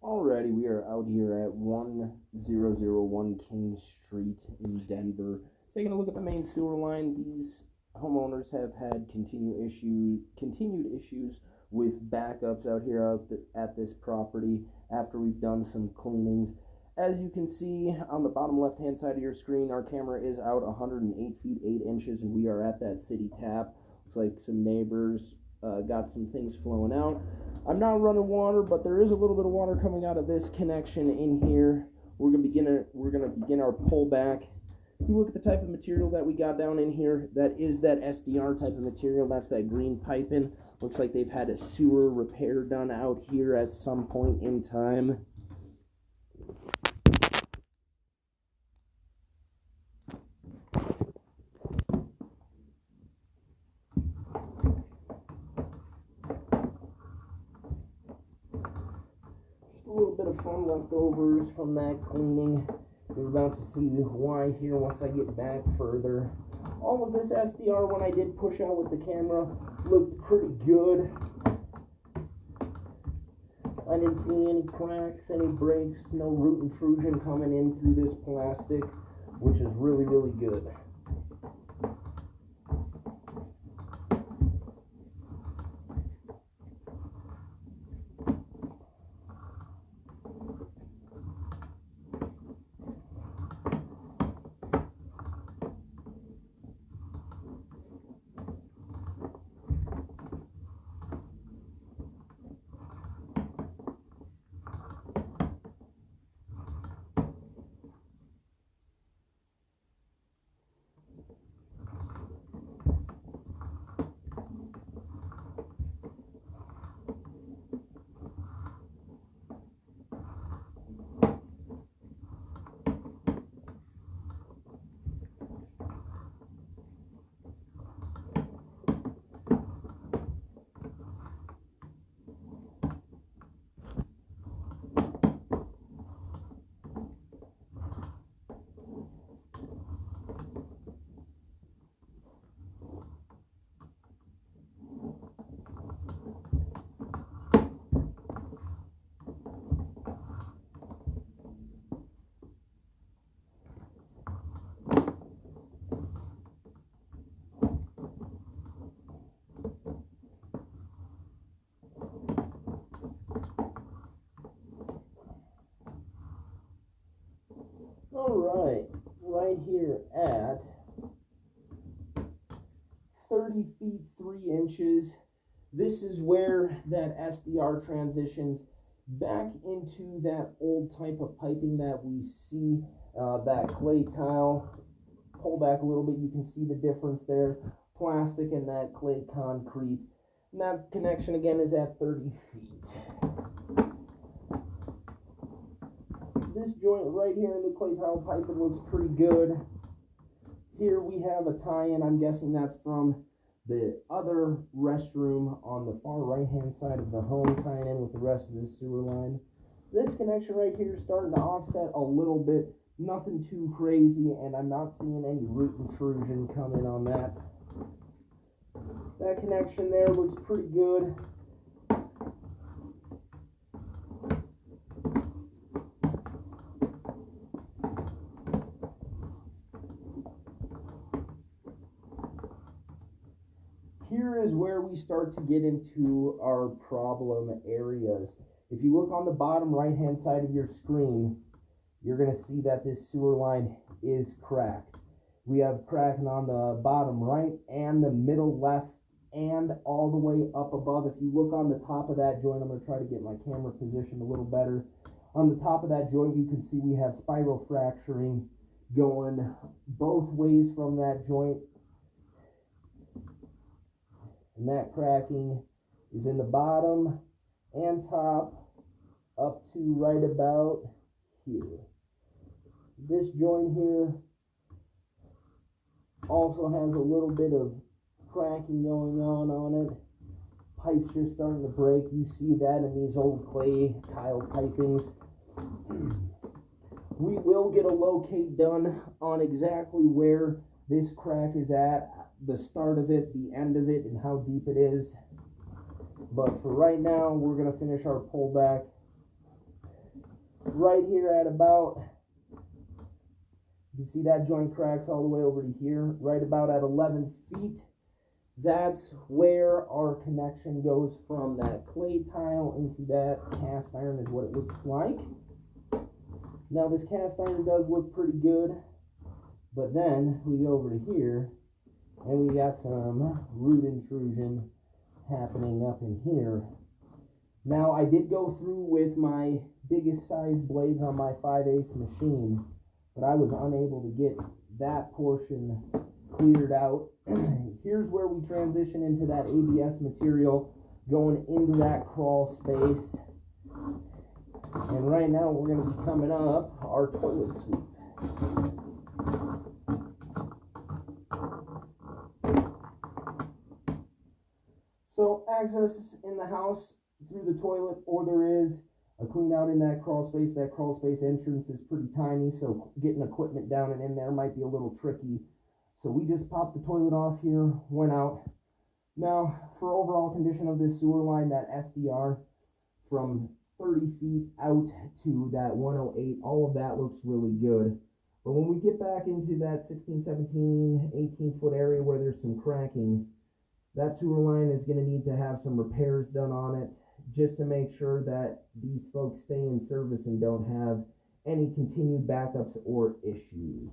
Alrighty, we are out here at 1001 King Street in Denver. Taking a look at the main sewer line. These homeowners have had continued issues with backups out here at this property after we've done some cleanings. As you can see on the bottom left hand side of your screen, our camera is out 108 feet 8 inches and we are at that city tap. Looks like some neighbors got some things flowing out. I'm not running water, but there is a little bit of water coming out of this connection in here. We're gonna begin our pullback. If you look at the type of material that we got down in here, that is that SDR type of material. That's that green piping. Looks like they've had a sewer repair done out here at some point in time. A little bit of fun leftovers from that cleaning. You're about to see why here once I get back further. All of this SDR, when I did push out with the camera, looked pretty good. I didn't see any cracks, any breaks, no root intrusion coming in through this plastic, which is really, really good. Alright, right here at 30 feet 3 inches, this is where that SDR transitions back into that old type of piping that we see, that clay tile. Pull back a little bit, you can see the difference there, plastic and that clay concrete. And that connection again is at 30 feet. This joint right here in the clay tile piping looks pretty good. Here we have a tie-in. I'm guessing that's from the other restroom on the far right hand side of the home, tying in with the rest of the sewer line. This connection right here is starting to offset a little bit, nothing too crazy, and I'm not seeing any root intrusion coming on that. That connection there looks pretty good. Here is where we start to get into our problem areas. If you look on the bottom right hand side of your screen, you're going to see that this sewer line is cracked. We have cracking on the bottom right and the middle left and all the way up above. If you look on the top of that joint, I'm going to try to get my camera positioned a little better. On the top of that joint, you can see we have spiral fracturing going both ways from that joint. And that cracking is in the bottom and top up to right about here. This joint here also has a little bit of cracking going on it. Pipes just starting to break. You see that in these old clay tile pipings. We will get a locate done on exactly where this crack is at, the start of it, the end of it, and how deep it is. But for right now, we're going to finish our pullback. right here at about, you see that joint cracks all the way over to here, right about at 11 feet. That's where our connection goes from that clay tile into that cast iron, is what it looks like. Now this cast iron does look pretty good, but then we go over to here and we got some root intrusion happening up in here. Now I did go through with my biggest size blades on my 5/8 machine, but I was unable to get that portion cleared out. Here's where we transition into that ABS material going into that crawl space. And right now we're going to be coming up our toilet sweep. So access in the house through the toilet, or there is a clean out in that crawl space. That crawl space entrance is pretty tiny, so getting equipment down and in there might be a little tricky. So we just popped the toilet off here, went out. Now, for overall condition of this sewer line, that SDR from 30 feet out to that 108, all of that looks really good. But when we get back into that 16, 17, 18 foot area where there's some cracking, that sewer line is going to need to have some repairs done on it, just to make sure that these folks stay in service and don't have any continued backups or issues.